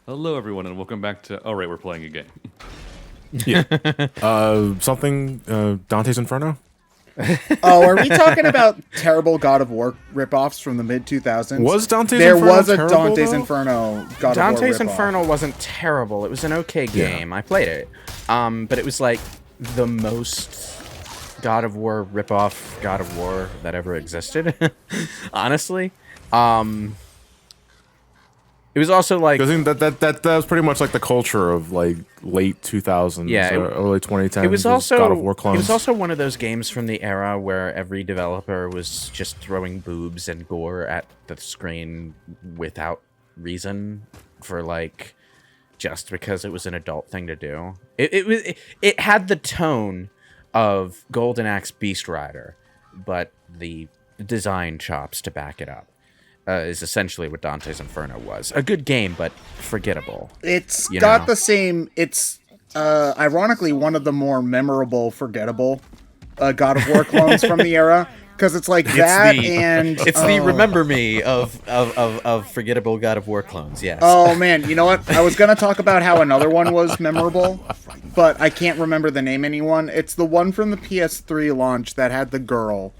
Hello, everyone, and welcome back to. Oh, right, we're playing a game. Yeah. Dante's Inferno? Oh, are we talking about terrible God of War ripoffs from the mid 2000s? Was Dante's there Inferno was a terrible, Dante's though? Inferno God Dante's of War ripoff. Inferno wasn't terrible. It was an okay game. I played it. But it was like the most God of War ripoff God of War that ever existed. Honestly. It was also like Because that was pretty much like the culture of like late 2000s, Yeah, early 2010s. it was also God of War clones. it was also one of those games from the era where every developer was just throwing boobs and gore at the screen without reason for like just because it was an adult thing to do. It had the tone of Golden Axe Beast Rider, but the design chops to back it up. Is essentially what Dante's Inferno was. A good game, but forgettable. It's you got know? the same. It's ironically one of the more memorable, forgettable God of War clones from the era. Because it's like that and... It's the remember me of forgettable God of War clones, yes. Oh, man. You know what? I was going to talk about how another one was memorable, but I can't remember the name anyone. It's the one from the PS3 launch that had the girl.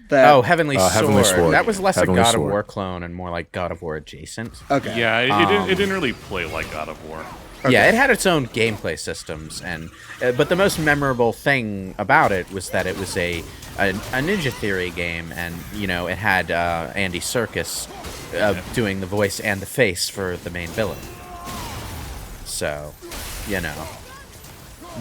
Heavenly Heavenly Sword. Sword. That was less Heavenly a God Sword. of War clone and more like God of War adjacent. Okay. Yeah, it didn't really play like God of War. Yeah, it had its own gameplay systems, and but the most memorable thing about it was that it was a Ninja Theory game, and it had Andy Serkis doing the voice and the face for the main villain. So,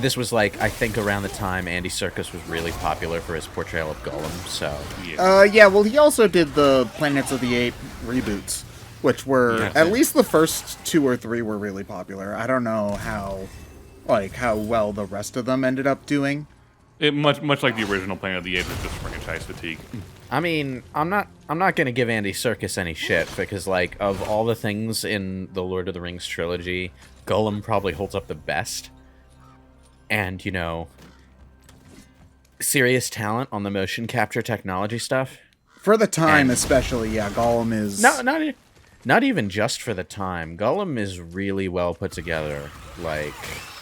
this was like, I think around the time Andy Serkis was really popular for his portrayal of Gollum. So Yeah, well, he also did the Planets of the Apes reboots, which were at least the first 2 or 3 were really popular. I don't know how well the rest of them ended up doing. It much like the original Planet of the Apes, it's just franchise fatigue. I mean, I'm not gonna give Andy Serkis any shit because, like, of all the things in the Lord of the Rings trilogy, Gollum probably holds up the best. And serious talent on the motion capture technology stuff. For the time, especially, yeah, Gollum is... Not even just for the time. Gollum is really well put together. Like,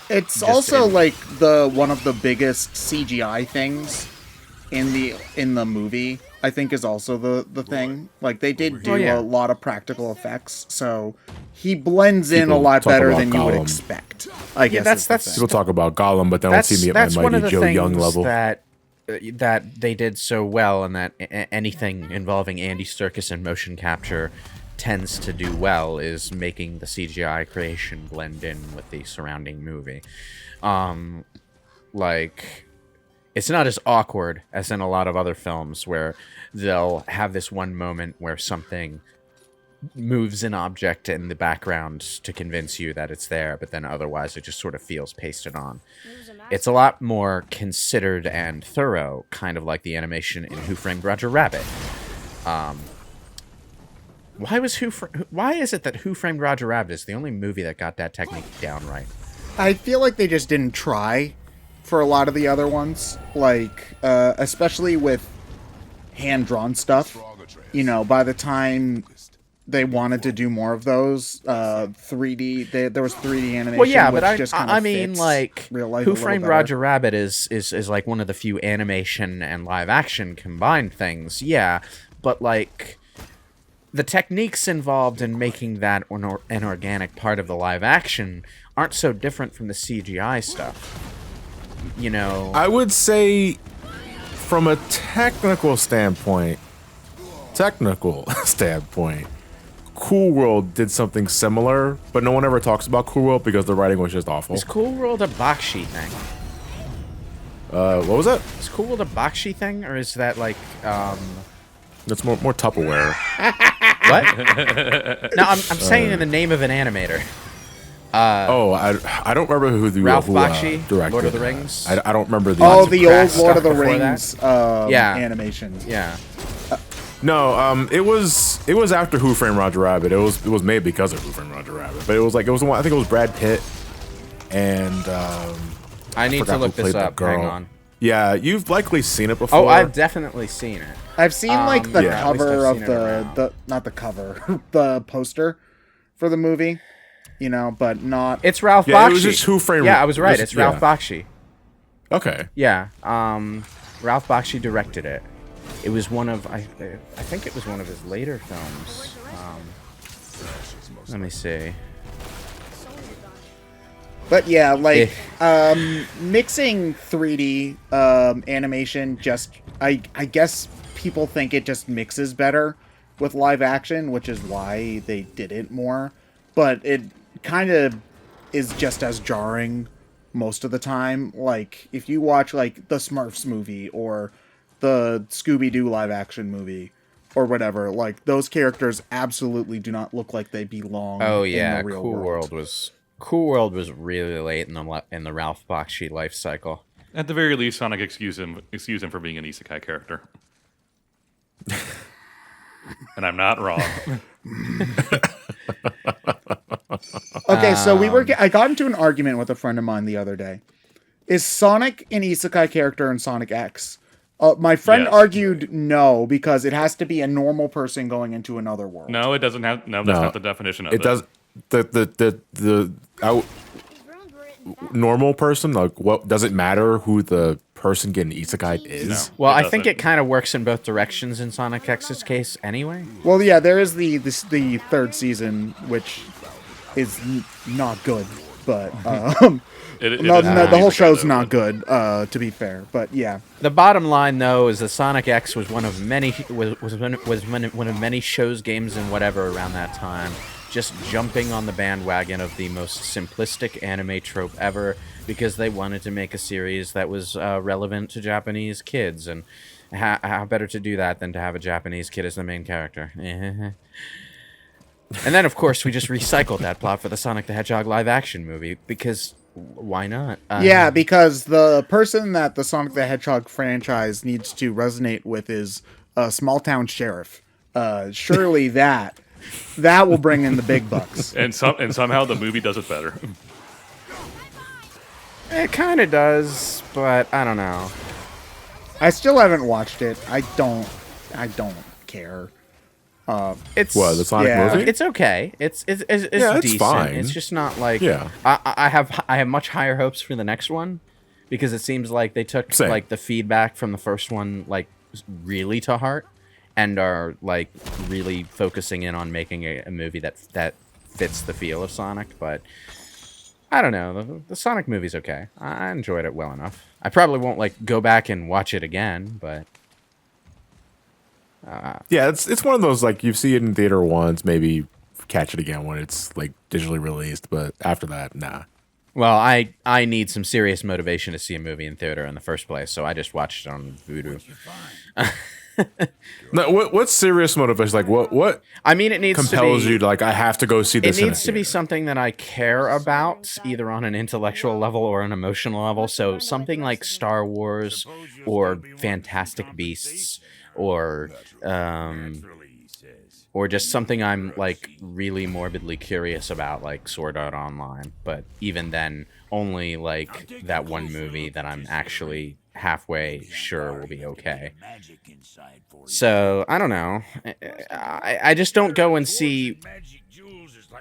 It's also like one of the biggest CGI things in the movie. I think is also the thing. Like they did do a lot of practical effects, so he blends in a lot better than you would expect. I guess that's People talk about Gollum, but they don't see me at my Mighty Joe Young level. That they did so well, and that anything involving Andy Serkis and motion capture tends to do well is making the CGI creation blend in with the surrounding movie. Like, it's not as awkward as in a lot of other films where they'll have this one moment where something moves an object in the background to convince you that it's there, but then otherwise it just sort of feels pasted on. It's a lot more considered and thorough, kind of like the animation in Who Framed Roger Rabbit. Why is it that Who Framed Roger Rabbit is the only movie that got that technique down right? I feel like they just didn't try for a lot of the other ones, like especially with hand-drawn stuff. By the time they wanted to do more of those 3D, there was 3D animation. Well, yeah, which but just I mean, like, real life Who Framed Roger Rabbit is like one of the few animation and live action combined things. Yeah, but like, the techniques involved in making that an organic part of the live action aren't so different from the CGI stuff. I would say, from a technical standpoint, Cool World did something similar, but no one ever talks about Cool World because the writing was just awful. Is Cool World a Bakshi thing? What was that? Is Cool World a Bakshi thing, or is that like That's more Tupperware. What? No, I'm saying in the name of an animator. I don't remember who Ralph who, Bakshi, directed Lord of the that. Rings. I don't remember the. Oh, the old Crash Lord of the stuff before Rings animations. Yeah. No, it was after Who Framed Roger Rabbit. It was made because of Who Framed Roger Rabbit, but it was the one. I think it was Brad Pitt, and I need to look this up. Hang on. Yeah, you've likely seen it before. Oh, I've definitely seen it. I've seen like the yeah, cover of the not the cover, the poster for the movie. but not. It's Ralph Bakshi. Yeah, it was just Who Framed... Yeah, I was right. It's Ralph Bakshi. Okay. Yeah. Ralph Bakshi directed it. It was one of I think it was one of his later films. Let me see. But yeah, mixing 3D animation I guess people think it just mixes better with live action, which is why they did it more. But it kind of is just as jarring most of the time. Like, if you watch, like, the Smurfs movie or the Scooby-Doo live action movie or whatever, like, those characters absolutely do not look like they belong in the real world. Cool World was really late in the Ralph Bakshi life cycle. At the very least, Sonic excuse him for being an isekai character. And I'm not wrong. Okay, so I got into an argument with a friend of mine the other day. Is Sonic an isekai character in Sonic X? My friend argued no, because it has to be a normal person going into another world. No, it doesn't have. No, that's not the definition of it. It does. Normal person, like, what does it matter who the person getting isekai is? No, well, I think it kind of works in both directions in Sonic X's case, anyway. Well, yeah, there is the third season, which is not good, but the whole show's not good. To be fair, but yeah. The bottom line, though, is that Sonic X was one of many one of many shows, games, and whatever around that time. Just jumping on the bandwagon of the most simplistic anime trope ever because they wanted to make a series that was relevant to Japanese kids, and how better to do that than to have a Japanese kid as the main character. And then, of course, we just recycled that plot for the Sonic the Hedgehog live-action movie, because why not? Yeah, because the person that the Sonic the Hedgehog franchise needs to resonate with is a small-town sheriff. Surely that will bring in the big bucks. And somehow the movie does it better. It kind of does, but I don't know. I still haven't watched it. I don't care. It's the Sonic movie? It's okay. It's decent. Fine. It's just not like Yeah. I have much higher hopes for the next one, because it seems like they took like the feedback from the first one like really to heart, and are like really focusing in on making a movie that fits the feel of Sonic. But I don't know. The Sonic movie's okay. I enjoyed it well enough. I probably won't like go back and watch it again, but yeah, it's one of those, like, you see it in theater once, maybe catch it again when it's like digitally released, but after that, nah. Well, I need some serious motivation to see a movie in theater in the first place, so I just watched it on Vudu. No, what's serious motivation? Like, what? I mean, it needs compels to be, you to, like, I have to go see this. It needs to be something that I care about, either on an intellectual level or an emotional level. So something like Star Wars or Fantastic Beasts or just something I'm like really morbidly curious about, like Sword Art Online. But even then, only like that one movie that I'm actually halfway sure will be okay. So I don't know. I just don't go and see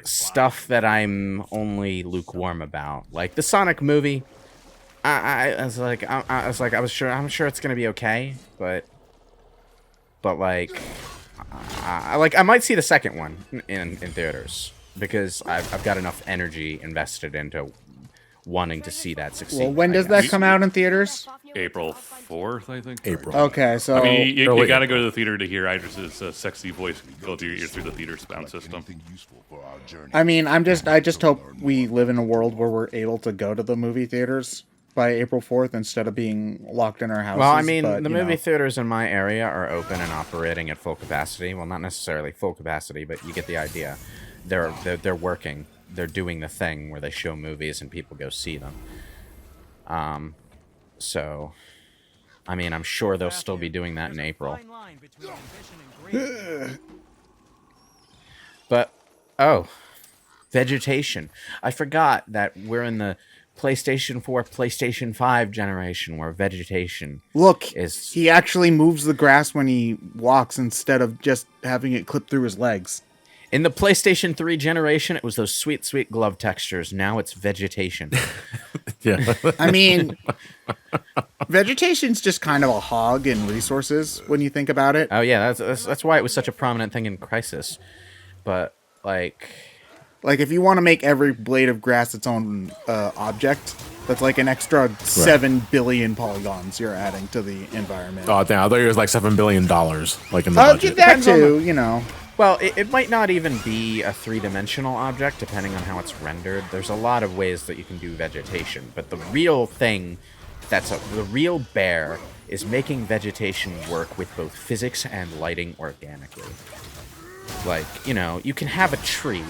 stuff that I'm only lukewarm about. Like the Sonic movie, I'm sure it's gonna be okay, but like I might see the second one in theaters, because I've got enough energy invested into wanting to see that succeed. Well, when does that come out in theaters? April 4th, I think. April. Okay, so I mean, you got to go to the theater to hear Idris's sexy voice go through your ears through the theater sound system. I mean, I just hope we live in a world where we're able to go to the movie theaters by April 4th instead of being locked in our houses. Well, I mean, the movie theaters in my area are open and operating at full capacity. Well, not necessarily full capacity, but you get the idea. They're working. They're doing the thing where they show movies and people go see them. So, I mean, I'm sure they'll still be doing that in April. But, vegetation. I forgot that we're in the PlayStation 4, PlayStation 5 generation where vegetation is... he actually moves the grass when he walks instead of just having it clip through his legs. In the PlayStation 3 generation, it was those sweet, sweet glove textures. Now it's vegetation. Yeah. I mean, vegetation's just kind of a hog in resources when you think about it. Oh yeah, that's why it was such a prominent thing in Crisis. But like if you want to make every blade of grass its own object, that's like an extra 7 billion polygons you're adding to the environment. Oh damn! I thought it was like $7 billion, like in the budget. That too, you know. Well, it might not even be a three-dimensional object, depending on how it's rendered. There's a lot of ways that you can do vegetation, but the real thing the real bear is making vegetation work with both physics and lighting organically. Like, you know, you can have a tree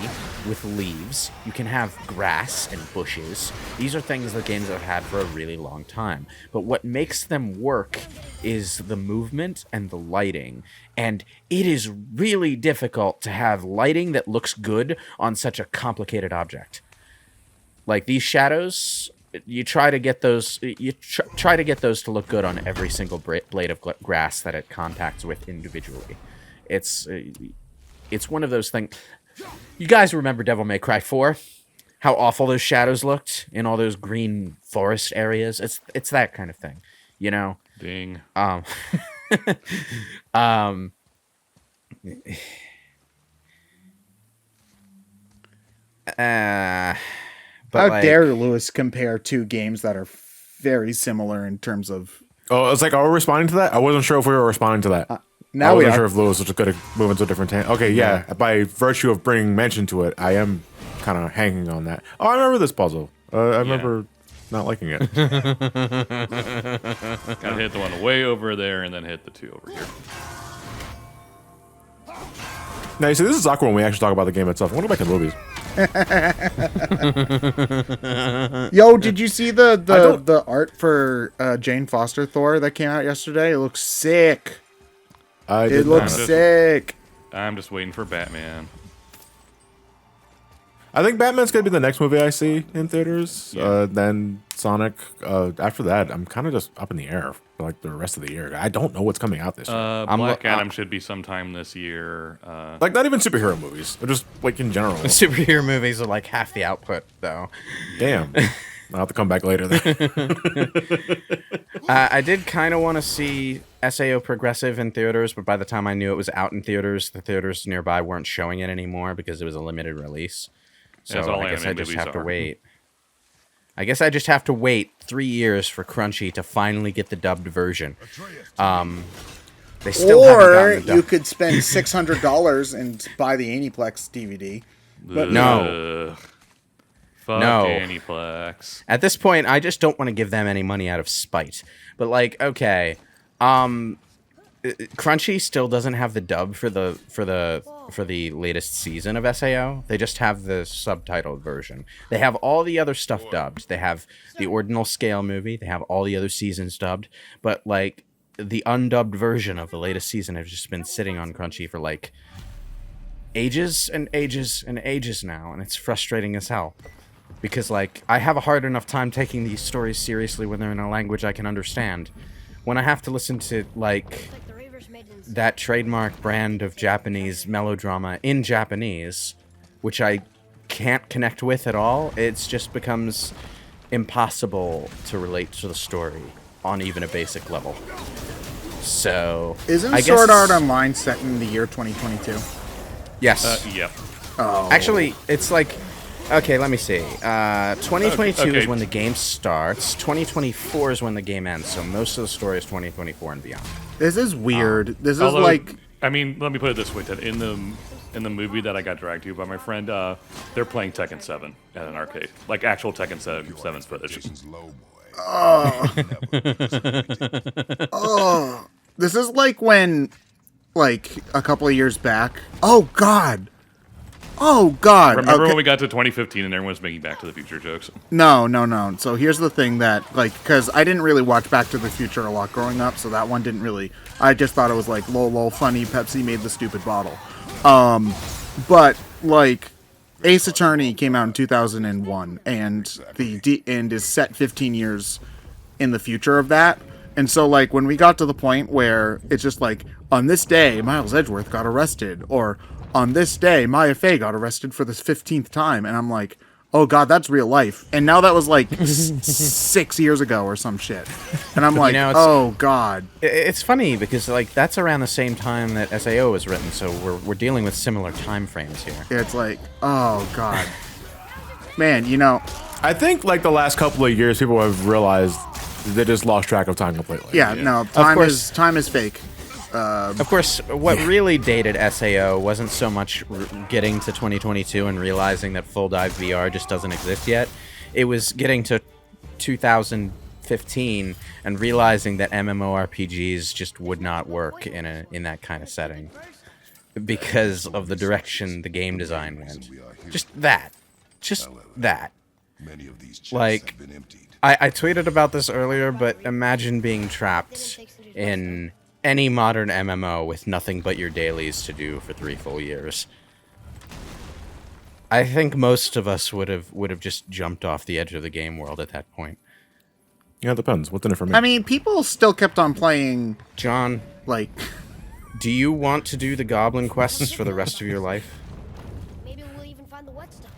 with leaves, you can have grass and bushes. These are things that games have had for a really long time. But what makes them work is the movement and the lighting. And it is really difficult to have lighting that looks good on such a complicated object. Like these shadows, you try to get those try to get those to look good on every single blade of grass that it contacts with individually. It's one of those things. You guys remember Devil May Cry 4? How awful those shadows looked in all those green forest areas? It's that kind of thing, you know? Ding. But How dare Lewis compare two games that are very similar in terms of... Oh, it's like, are we responding to that? I wasn't sure if we were responding to that. Now I we wasn't are. sure if Lewis was just going to move into a different tangent. Okay, yeah. By virtue of bringing mention to it, I am kind of hanging on that. Oh, I remember this puzzle. I remember not liking it. Gotta hit the one way over there and then hit the two over here. Now, you see, this is awkward when we actually talk about the game itself. I want to go back to movies. Yo, did you see the art for Jane Foster Thor that came out yesterday? It looks sick. It looks sick. I'm just waiting for Batman. I think Batman's going to be the next movie I see in theaters. Yeah. Then Sonic. After that, I'm kind of just up in the air for like the rest of the year. I don't know what's coming out this year. Black Adam should be sometime this year. Like, not even superhero movies. Or just, like, in general. superhero movies are like half the output, though. Damn. I'll have to come back later then. I did kind of want to see SAO Progressive in theaters, but by the time I knew it was out in theaters, the theaters nearby weren't showing it anymore because it was a limited release. So I guess I just have to wait. I guess I just have to wait 3 years for Crunchy to finally get the dubbed version. They still haven't gotten the dub. You could spend $600 and buy the Aniplex DVD. But no. Fuck No. Aniplex. At this point, I just don't want to give them any money out of spite. But like, okay, Crunchy still doesn't have the dub for the latest season of SAO. They just have the subtitled version. They have all the other stuff dubbed. They have the ordinal scale movie. They have all the other seasons dubbed. But like the undubbed version of the latest season has just been sitting on Crunchy for like ages and ages and ages now, and it's frustrating as hell. Because, like, I have a hard enough time taking these stories seriously when they're in a language I can understand. When I have to listen to, like, that trademark brand of Japanese melodrama in Japanese, which I can't connect with at all, it just becomes impossible to relate to the story on even a basic level. So, Isn't I Sword guess, Art Online set in the year 2022? Yes. Yep. Oh. Actually, it's like... Okay, let me see. 2022 Okay. is when the game starts. 2024 is when the game ends. So most of the story is 2024 and beyond. This is weird. This is Although, like... I mean, let me put it this way, Ted. In the movie that I got dragged to by my friend, they're playing Tekken 7 at an arcade. Like actual Tekken 7's footage. Oh. This is like when, like, a couple of years back... Oh, God! Oh, God! Remember Okay. when we got to 2015 and everyone was making Back to the Future jokes? No. So here's the thing that, like, because I didn't really watch Back to the Future a lot growing up, so that one didn't really... I just thought it was like, lol, funny, Pepsi made the stupid bottle. But, like, Ace Attorney came out in 2001, and and is set 15 years in the future of that. And so, like, when we got to the point where it's just like, on this day, Miles Edgeworth got arrested, or on this day, Maya Fey got arrested for the 15th time. And I'm like, oh God, that's real life. And now that was like 6 years ago or some shit. And I'm like, oh God. It's funny because like that's around the same time that SAO was written, so we're dealing with similar time frames here. It's like, oh God. Man, I think like the last couple of years, people have realized they just lost track of time completely. yeah, no, time is fake. Of course, what really dated SAO wasn't so much getting to 2022 and realizing that full dive VR just doesn't exist yet. It was getting to 2015 and realizing that MMORPGs just would not work in that kind of setting because of the direction the game design went. Just that. Like, I tweeted about this earlier, but imagine being trapped in any modern MMO with nothing but your dailies to do for 3 full years. I think most of us would have just jumped off the edge of the game world at that point. Yeah, it depends. What's in it for me? I mean, people still kept on playing. John, Like, do you want to do the goblin quests for the rest of your life? Maybe we'll even find the whetstone.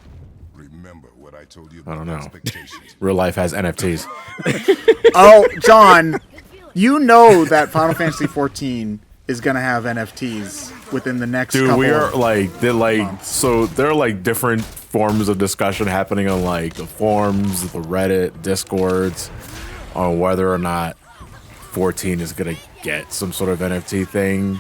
Remember what I told you I don't about know. expectations. Real life has NFTs. oh, John, you know that Final Fantasy XIV is gonna have NFTs within the next Dude, couple we are of like, they're like, months. so there are like different forms of discussion happening on like the forums, the Reddit, Discords, on whether or not 14 is gonna get some sort of NFT thing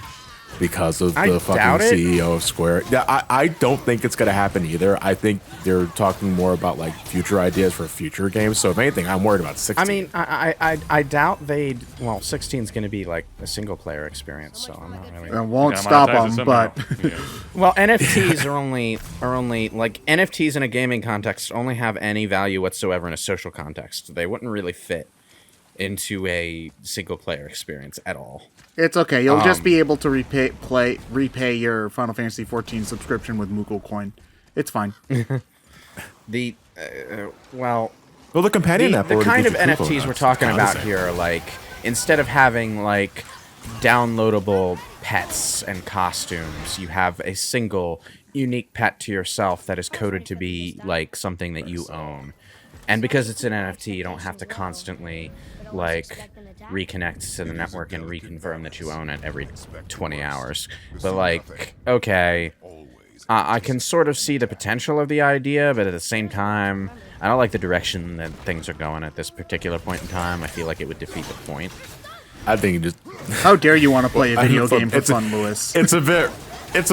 because of I the fucking doubt it. CEO of Square. Yeah, I don't think it's gonna happen either. I think they're talking more about like future ideas for future games. So if anything, I'm worried about 16. I mean, I doubt they'd... Well, 16's going to be like a single-player experience, so I'm not really... It won't Gotta stop monetize it them, somehow. but Yeah. Well, NFTs are only like NFTs in a gaming context only have any value whatsoever in a social context. They wouldn't really fit into a single player experience at all. it's okay. You'll just be able to repay your Final Fantasy XIV subscription with Moogle Coin. It's fine. The well, well, the companion app the already kind of gives you coupon NFTs we're codes. talking Kinda about the same. here are like, instead of having like downloadable pets and costumes, you have a single unique pet to yourself that is coded to be like something that you own. And because it's an NFT, you don't have to constantly like reconnect to the network and reconfirm that you own it every 20 hours. But like, okay, I can sort of see the potential of the idea, but at the same time, I don't like the direction that things are going at this particular point in time. I feel like it would defeat the point. I think you just How dare you want to play a I video know, game for it's a- fun, Lewis? it's a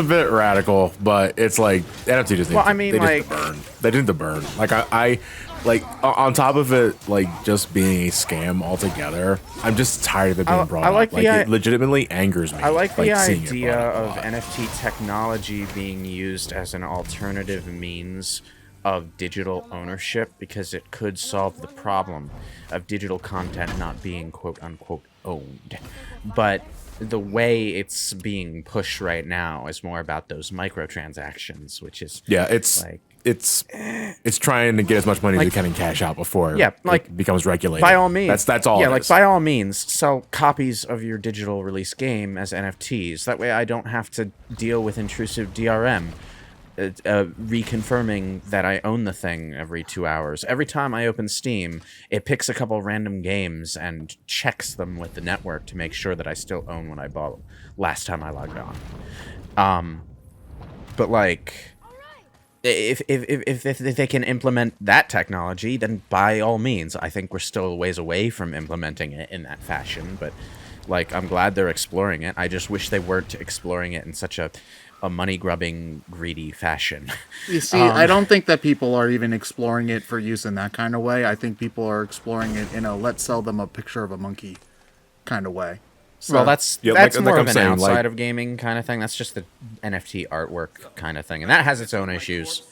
bit radical, but it's like NFT just. Well, I mean, they like- just burn. They need to burn. Like I like on top of it, like just being a scam altogether. I'm just tired of it being brought I like up. Like the it legitimately angers me. I like the seeing it idea brought up a of lot. NFT technology being used as an alternative means of digital ownership because it could solve the problem of digital content not being quote unquote owned. But the way it's being pushed right now is more about those microtransactions, which is Yeah, it's like, it's trying to get as much money as Like- it can and cash out before Yeah, like, it becomes regulated. by all means. That's all. Yeah, it like is. by all means, sell copies of your digital release game as NFTs. That way I don't have to deal with intrusive DRM. Reconfirming that I own the thing every 2 hours. Every time I open Steam, it picks a couple random games and checks them with the network to make sure that I still own what I bought last time I logged on. But like, if they can implement that technology, then by all means, I think we're still a ways away from implementing it in that fashion. But like, I'm glad they're exploring it. I just wish they weren't exploring it in such a money-grubbing, greedy fashion. You see, I don't think that people are even exploring it for use in that kind of way. I think people are exploring it in a let's sell them a picture of a monkey kind of way. So, Well, that's Yeah, that's like more I'm of an saying, outside like- of gaming kind of thing. That's just the NFT artwork kind of thing, and that has its own issues.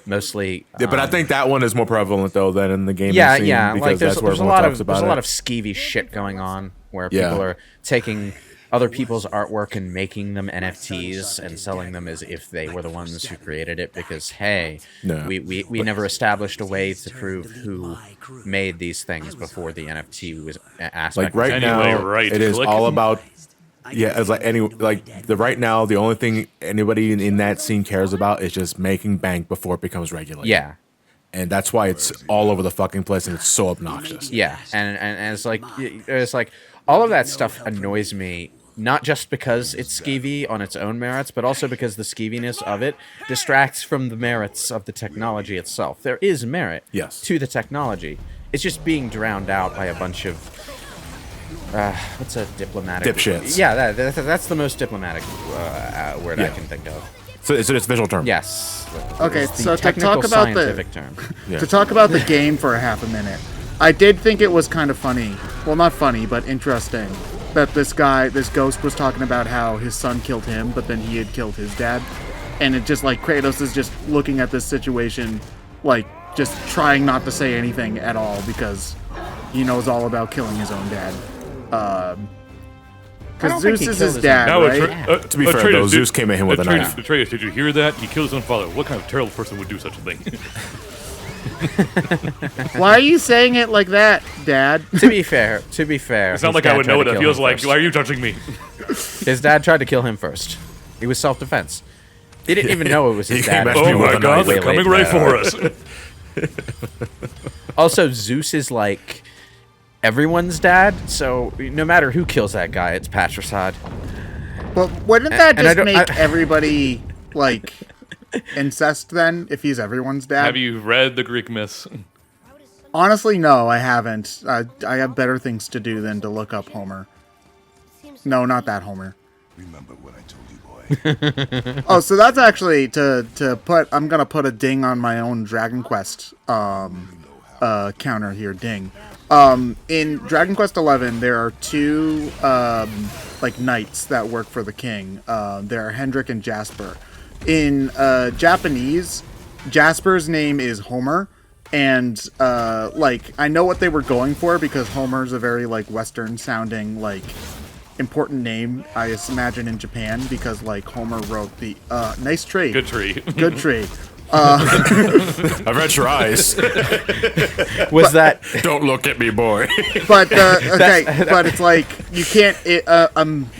Mostly, Yeah, but I think that one is more prevalent though than in the gaming yeah, scene yeah. because Like there's that's where a everyone lot talks of there's about a lot it. of skeevy shit going on where Yeah. people are taking other people's artwork and making them NFTs and selling them as if they were the ones who created it because hey, No. we never established a way to prove who made these things before the NFT was aspect. Like right Anyway, now, right it is click. all about Yeah, it's right now, the only thing anybody in that scene cares about is just making bank before it becomes regulated. Yeah. And that's why it's all over the fucking place and it's so obnoxious. Yeah, and it's like all of that stuff annoys me, not just because it's skeevy on its own merits, but also because the skeeviness of it distracts from the merits of the technology itself. There is merit to the technology. It's just being drowned out by a bunch of what's a diplomatic dipshits. Yeah, that's the most diplomatic word I can think of. So it's a visual term. Yes. Okay, so to talk about scientific term. To talk about the game for a half a minute, I did think it was kind of funny. Well, not funny, but interesting. That this ghost was talking about how his son killed him, but then he had killed his dad. And it just like Kratos is just looking at this situation, like just trying not to say anything at all because he knows all about killing his own dad. Because Zeus is his dad, right? To be fair, though, Zeus came at him with a knife. Atreus, did you hear that? He killed his own father. What kind of terrible person would do such a thing? Why are you saying it like that, Dad? To be fair, it's not like I would know what it feels like. Why are you touching me? His dad tried to kill him first. It was self-defense. He didn't even know it was his dad. Oh my God, they're coming right for us. Also, Zeus is like everyone's dad, so no matter who kills that guy, it's patricide. But wouldn't that just make everybody like incest then? If he's everyone's dad? Have you read the Greek myths? Honestly, no, I haven't. I have better things to do than to look up Homer. No, not that Homer. Remember what I told you, boy. Oh, so that's actually to put. I'm gonna put a ding on my own Dragon Quest counter here. Ding. In Dragon Quest XI, there are two like knights that work for the king. There are Hendrik and Jasper. In Japanese, Jasper's name is Homer, and like I know what they were going for because Homer's a very like Western sounding like important name, I imagine, in Japan because like Homer wrote the nice tree. Good tree. Good tree. I've read your eyes. Was that? Don't look at me, boy. But okay, but it's like you can't.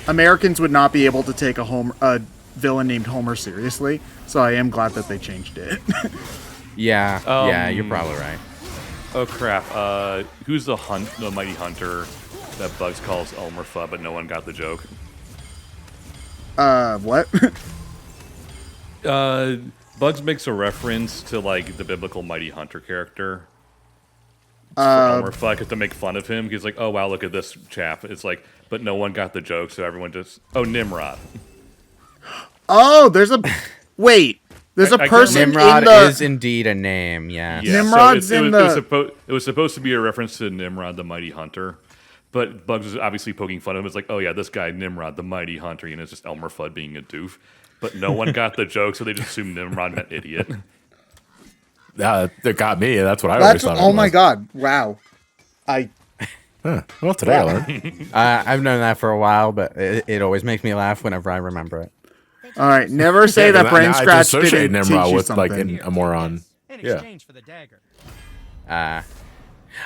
Americans would not be able to take a villain named Homer seriously. So I am glad that they changed it. Yeah, you're probably right. Oh crap! Who's the mighty hunter that Bugs calls Elmer Fudd, but no one got the joke? What? Bugs makes a reference to like the biblical mighty hunter character. Elmer Fudd to make fun of him. He's like, "Oh wow, look at this chap." It's like, but no one got the joke, so everyone just Nimrod. Oh, there's a wait. There's a person Nimrod in the... is indeed a name, yeah. Nimrod's so in the... It was supposed to be a reference to Nimrod, the mighty hunter. But Bugs was obviously poking fun of him. It's like, oh yeah, this guy, Nimrod, the mighty hunter. And it's just Elmer Fudd being a doof. But no one got the joke, so they just assumed Nimrod meant idiot. Yeah, it got me. That's what I always thought. Oh my God. Wow. Well, today I learned. I've known that for a while, but it always makes me laugh whenever I remember it. All right, never say that BrainScratch didn't Nimrod with something. like a moron. Yeah. For the dagger.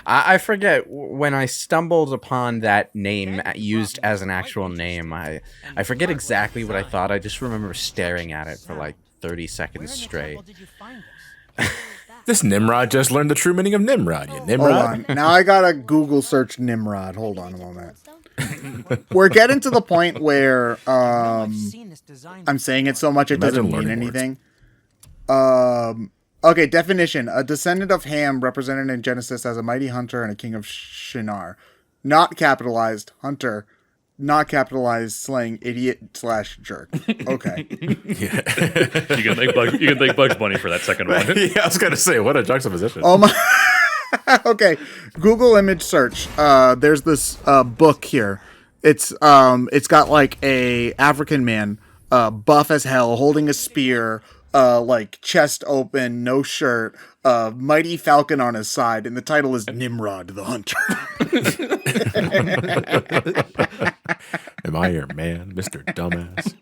I forget when I stumbled upon that name used as an actual name. I forget exactly what I thought. I just remember staring at it for like 30 seconds straight. This Nimrod just learned the true meaning of Nimrod. You Nimrod. Hold on. Now I gotta Google search Nimrod. Hold on a moment. We're getting to the point where I'm saying it so much it doesn't mean anything. Okay, definition. A descendant of Ham represented in Genesis as a mighty hunter and a king of Shinar. Not capitalized, hunter. Not capitalized, slaying idiot/jerk. Okay. Yeah. You can thank Bugs Bunny for that second one. Yeah, I was gonna say, what a juxtaposition. Oh my. Okay, Google image search. There's this book here. It's got like a African man, buff as hell, holding a spear, like chest open, no shirt, mighty falcon on his side, and the title is Nimrod the Hunter. Am I your man, Mr. Dumbass?